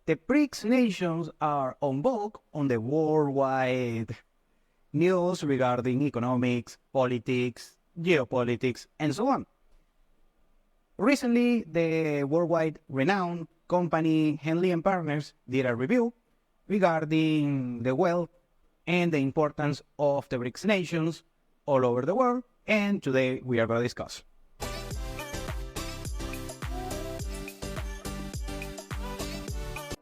the BRICS nations are on vogue on the worldwide news regarding economics, politics, geopolitics, and so on. Recently, the worldwide renowned company Henley and Partners did a review regarding the wealth and the importance of the BRICS nations all over the world, and today we are going to discuss.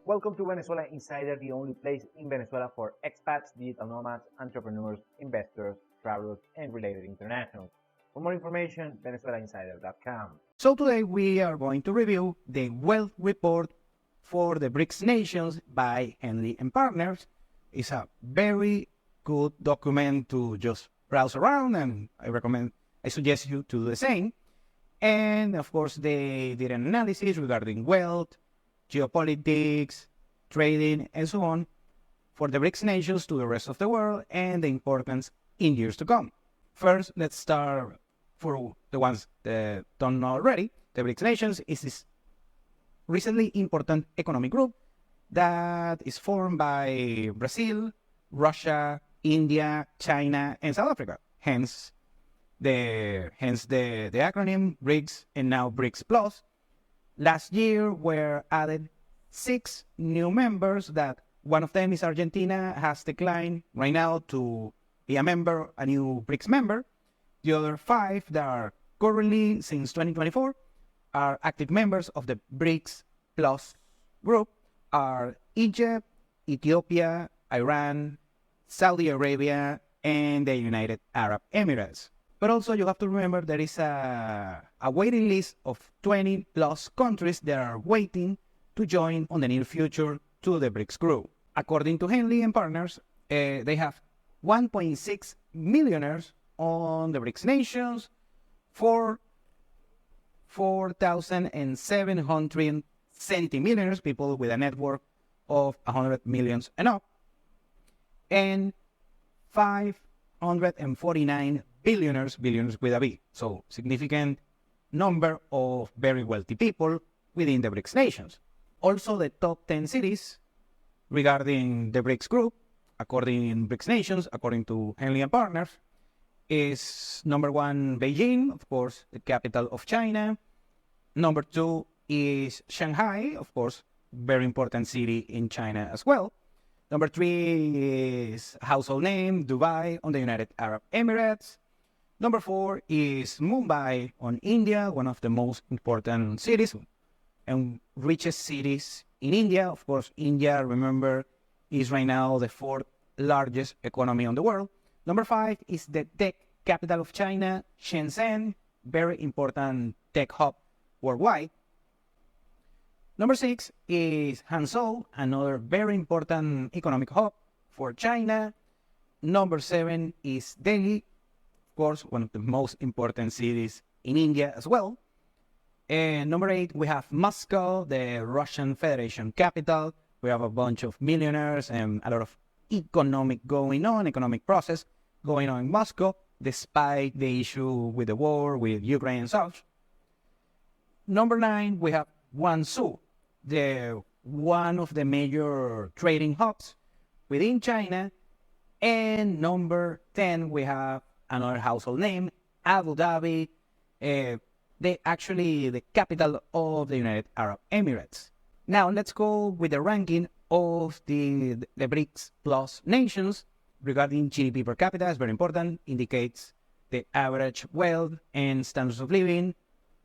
Welcome to Venezuela Insider, the only place in Venezuela for expats, digital nomads, entrepreneurs, investors, travelers, and related internationals. For more information, venezuelainsider.com. So today we are going to review the wealth report for the BRICS nations by Henley and Partners. It's a very good document to just browse around, and I suggest you to do the same. And of course, they did an analysis regarding wealth, geopolitics, trading, and so on for the BRICS nations to the rest of the world and the importance in years to come. First, let's start for the ones that don't know already. The BRICS nations is this recently important economic group that is formed by Brazil, Russia, India, China, and South Africa. Hence the acronym BRICS, and now BRICS Plus. Last year were added 6 new members. That one of them is Argentina, has declined right now to be a new BRICS member. The other 5 that are currently, since 2024, are active members of the BRICS Plus group are Egypt, Ethiopia, Iran, Saudi Arabia, and the United Arab Emirates. But also you have to remember there is a waiting list of 20 plus countries that are waiting to join on the near future to the BRICS group. According to Henley and Partners, they have 1.6 millionaires on the BRICS nations, 4,700 centimillionaires, people with a net worth of 100 millions and up, and 549 billionaires with a B. So significant number of very wealthy people within the BRICS nations. Also, the top 10 cities regarding the BRICS group, according BRICS nations, according to Henley and Partners, is number 1, Beijing, of course, the capital of China. Number 2 is Shanghai, of course, very important city in China as well. Number 3 is household name, Dubai on the United Arab Emirates. Number 4 is Mumbai on India, one of the most important cities and richest cities in India. Of course, India, remember, is right now the 4th largest economy on the world. Number 5 is the tech capital of China, Shenzhen, very important tech hub worldwide. Number 6 is Hangzhou, another very important economic hub for China. Number 7 is Delhi, of course, one of the most important cities in India as well. And number 8, we have Moscow, the Russian Federation capital. We have a bunch of millionaires and a lot of economic process going on in Moscow, despite the issue with the war with Ukraine and such. Number 9, we have Guangzhou, one of the major trading hubs within China. And number 10, we have another household name, Abu Dhabi, the capital of the United Arab Emirates. Now let's go with the ranking of the BRICS Plus nations regarding GDP per capita. It's very important, indicates the average wealth and standards of living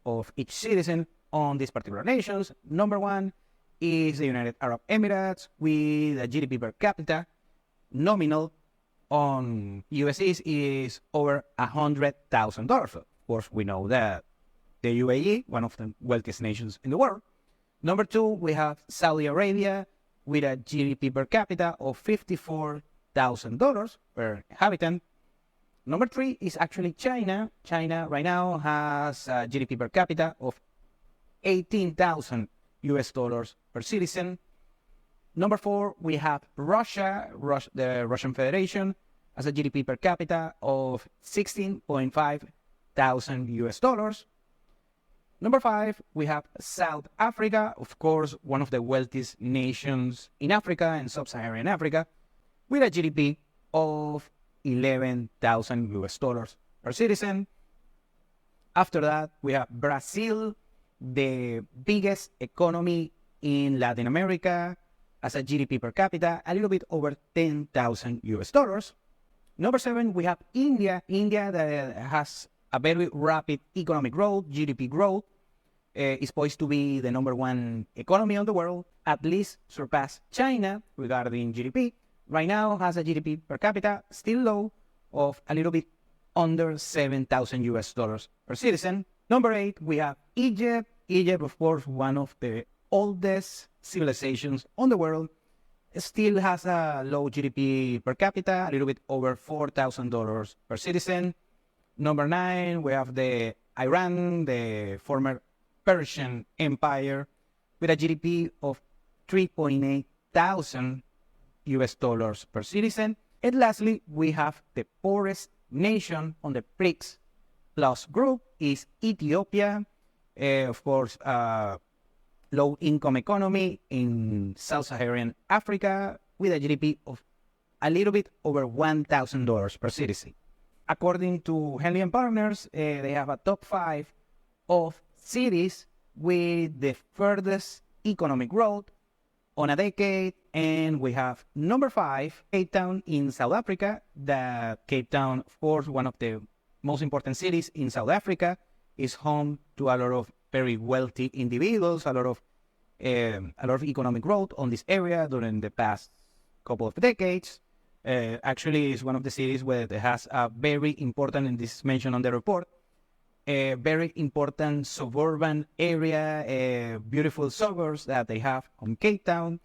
of each citizen on these particular nations. Number 1 is the United Arab Emirates with a GDP per capita nominal on USDs is over $100,000. Of course, we know that the UAE, one of the wealthiest nations in the world. Number 2, we have Saudi Arabia with a GDP per capita of $54,000 per inhabitant. Number 3 is actually China. China right now has a GDP per capita of $18,000 per citizen. Number 4, we have Russia, the Russian Federation, has a GDP per capita of $16.5 thousand. Number 5, we have South Africa, of course, one of the wealthiest nations in Africa and sub-Saharan Africa, with a GDP of 11,000 US dollars per citizen. After that, we have Brazil, the biggest economy in Latin America, as a GDP per capita, a little bit over 10,000 US dollars. Number 7, we have India. India that has a very rapid economic growth, GDP growth, is poised to be the number 1 economy on the world, at least surpass China regarding GDP. Right now has a GDP per capita still low of a little bit under 7,000 US dollars per citizen. Number 8, we have Egypt. Egypt, of course, one of the oldest civilizations on the world, still has a low GDP per capita, a little bit over $4,000 per citizen. Number 9, we have the Iran, the former Persian Empire, with a GDP of 3.8 thousand US dollars per citizen. And lastly, we have the poorest nation on the BRICS plus group is Ethiopia. Of course, low-income economy in sub-Saharan Africa with a GDP of a little bit over $1,000 per citizen. According to Henley and Partners, they have a top 5 of cities with the furthest economic growth on a decade, and we have number 5, Cape Town in South Africa. The Cape Town, of course, one of the most important cities in South Africa, is home to a lot of very wealthy individuals, a lot of economic growth on this area during the past couple of decades. Actually, it's one of the cities where it has a very important, and this is mentioned on the report, a very important suburban area, beautiful suburbs that they have on Cape Town,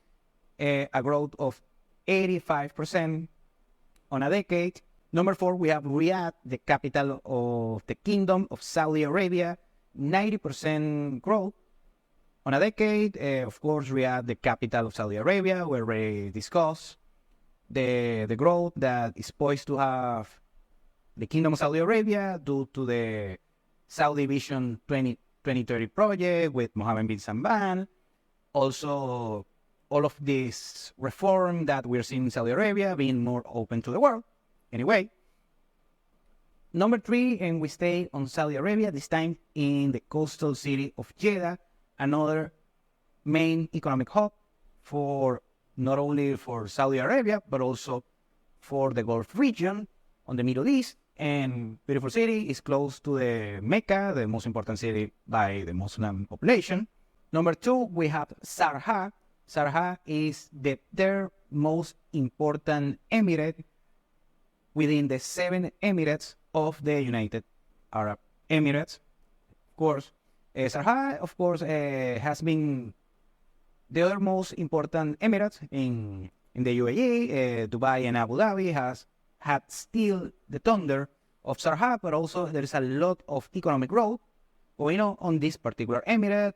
a growth of 85% on a decade. Number 4, we have Riyadh, the capital of the Kingdom of Saudi Arabia, 90% growth on a decade. Of course, Riyadh, the capital of Saudi Arabia, we already discussed the growth that is poised to have the Kingdom of Saudi Arabia due to the Saudi Vision 2030 project with Mohammed bin Salman. Also, all of this reform that we're seeing in Saudi Arabia being more open to the world. Anyway, number 3, and we stay on Saudi Arabia, this time in the coastal city of Jeddah, another main economic hub for not only for Saudi Arabia, but also for the Gulf region on the Middle East. And beautiful city, is close to the Mecca, the most important city by the Muslim population. Number 2, we have Sharjah. Sharjah is the third most important emirate within the 7 emirates of the United Arab Emirates. Of course, Sharjah, of course, has been the other most important emirates in the UAE. Dubai and Abu Dhabi has had still the thunder of Sharjah, but also there is a lot of economic growth going on this particular emirate.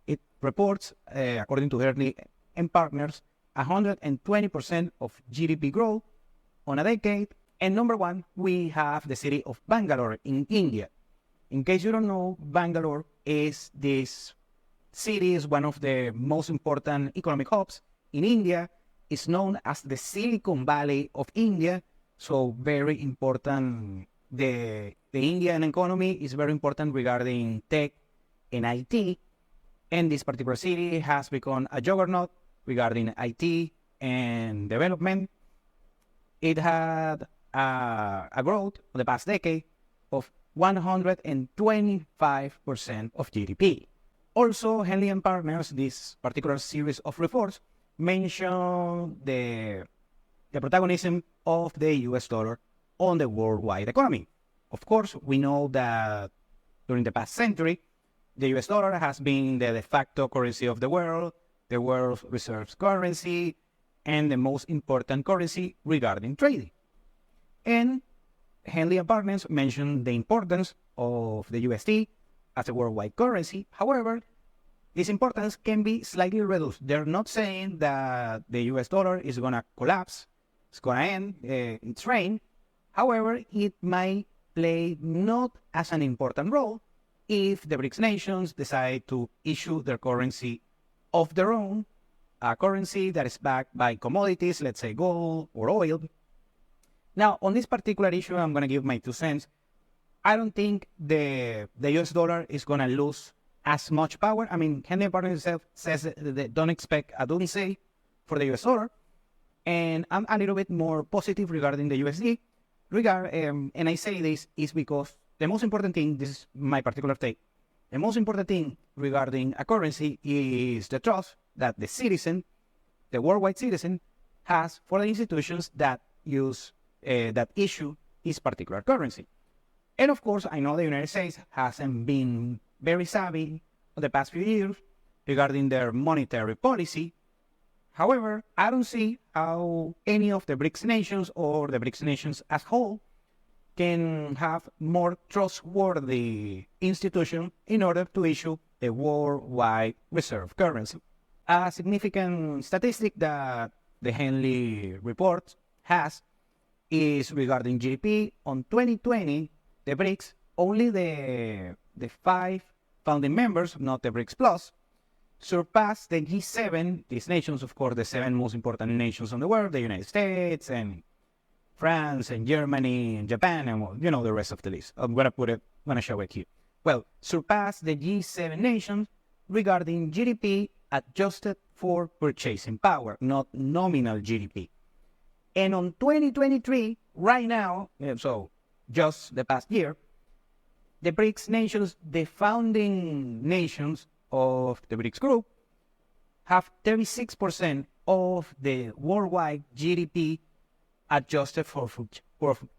It reports, according to Henley and Partners, 120% of GDP growth on a decade. And number 1, we have the city of Bangalore in India. In case you don't know, Bangalore is this city, is one of the most important economic hubs in India. It's known as the Silicon Valley of India, so very important. The Indian economy is very important regarding tech and IT, and this particular city has become a juggernaut regarding IT and development. It had a growth in the past decade of 125% of GDP. Also, Henley and Partners, this particular series of reports, mention the protagonism of the US dollar on the worldwide economy. Of course, we know that during the past century, the US dollar has been the de facto currency of the world, the world's reserve currency, and the most important currency regarding trading. And Henley and Partners mentioned the importance of the USD as a worldwide currency. However, this importance can be slightly reduced. They're not saying that the US dollar is going to collapse, it's going to end its reign. However, it might play not as an important role if the BRICS nations decide to issue their currency of their own, a currency that is backed by commodities, let's say gold or oil. Now, on this particular issue, I'm going to give my 2 cents. I don't think the US dollar is going to lose as much power. I mean, Henley Partners itself says that they don't expect a doomsday for the US dollar. And I'm a little bit more positive regarding the USD. And I say this is because the most important thing, this is my particular take, the most important thing regarding a currency is the trust that the citizen, the worldwide citizen, has for the institutions that issue this particular currency. And of course, I know the United States hasn't been very savvy in the past few years regarding their monetary policy. However, I don't see how any of the BRICS nations or the BRICS nations as a whole can have more trustworthy institution in order to issue a worldwide reserve currency. A significant statistic that the Henley report has is regarding GDP. On 2020, the BRICS, only the 5 founding members, not the BRICS Plus, surpassed the G7, these nations, of course, the 7 most important nations in the world, the United States and France and Germany and Japan and, well, you know, the rest of the list. I'm going to show it here. Well, surpassed the G7 nations regarding GDP adjusted for purchasing power, not nominal GDP. And on 2023, right now, so just the past year, the BRICS nations, the founding nations of the BRICS group, have 36% of the worldwide GDP adjusted for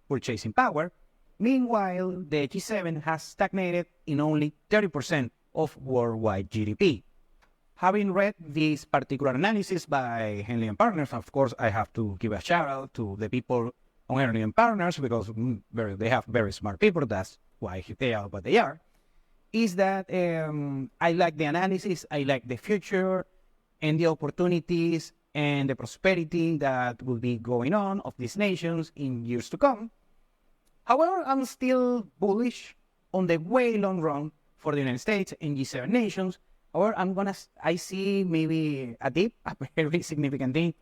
purchasing power. Meanwhile, the G7 has stagnated in only 30% of worldwide GDP. Having read this particular analysis by Henley and Partners, of course, I have to give a shout out to the people on Henley and Partners because they have very smart people. That's why they are what they are. Is that I like the analysis, I like the future and the opportunities and the prosperity that will be going on of these nations in years to come. However, I'm still bullish on the way long run for the United States and G7 nations. Or I see maybe a dip, a very significant dip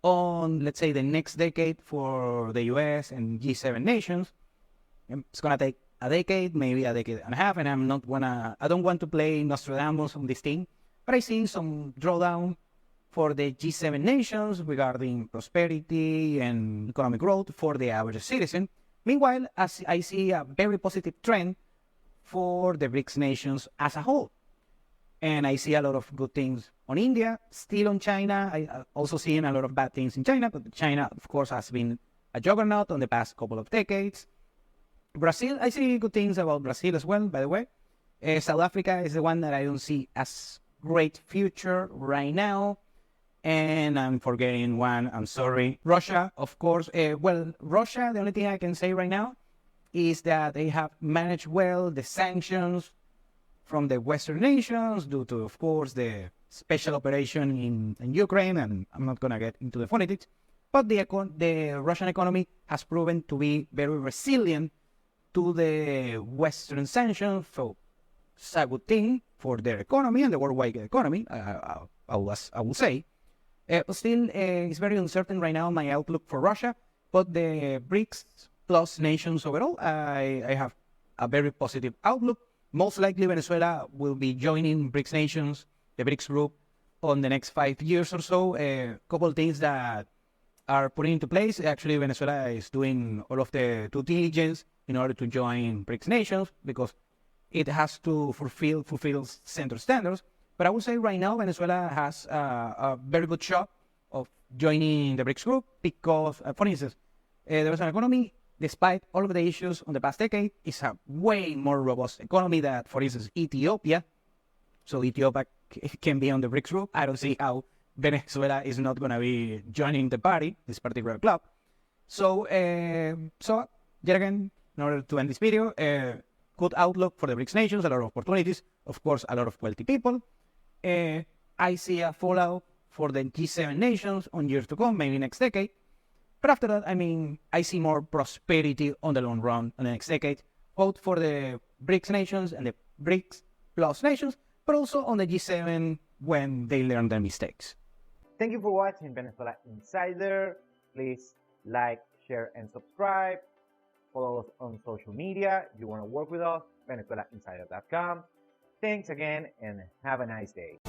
on, let's say, the next decade for the US and G7 nations. It's gonna take a decade, maybe a decade and a half, and I don't want to play Nostradamus on this thing, but I see some drawdown for the G7 nations regarding prosperity and economic growth for the average citizen. Meanwhile, as I see a very positive trend for the BRICS nations as a whole. And I see a lot of good things on India, still on China. I also seeing a lot of bad things in China, but China, of course, has been a juggernaut on the past couple of decades. Brazil, I see good things about Brazil as well, by the way. South Africa is the one that I don't see as great future right now. And I'm forgetting one, I'm sorry. Russia, of course. Russia, the only thing I can say right now is that they have managed well the sanctions from the Western nations due to, of course, the special operation in Ukraine, and I'm not going to get into the politics, but the Russian economy has proven to be very resilient to the Western sanctions, so it's a good thing for their economy and the worldwide economy, I will say. Still, it's very uncertain right now, my outlook for Russia, but the BRICS plus nations overall, I have a very positive outlook. Most likely Venezuela will be joining BRICS nations, the BRICS group, on the next 5 years or so. A couple of things that are putting into place. Actually, Venezuela is doing all of the due diligence in order to join BRICS nations because it has to fulfill center standards. But I would say right now Venezuela has a very good shot of joining the BRICS group because, for instance, the Venezuelan economy, despite all of the issues on the past decade, is a way more robust economy than, for instance, Ethiopia. So Ethiopia can be on the BRICS group. I don't see how Venezuela is not going to be joining the party, this particular club. So yet again, in order to end this video, good outlook for the BRICS nations, a lot of opportunities, of course, a lot of wealthy people. I see a fallout for the G7 nations on years to come, maybe next decade. But after that, I mean, I see more prosperity on the long run in the next decade, both for the BRICS nations and the BRICS plus nations, but also on the G7 when they learn their mistakes. Thank you for watching Venezuela Insider. Please like, share, and subscribe. Follow us on social media. If you want to work with us, VenezuelaInsider.com. Thanks again and have a nice day.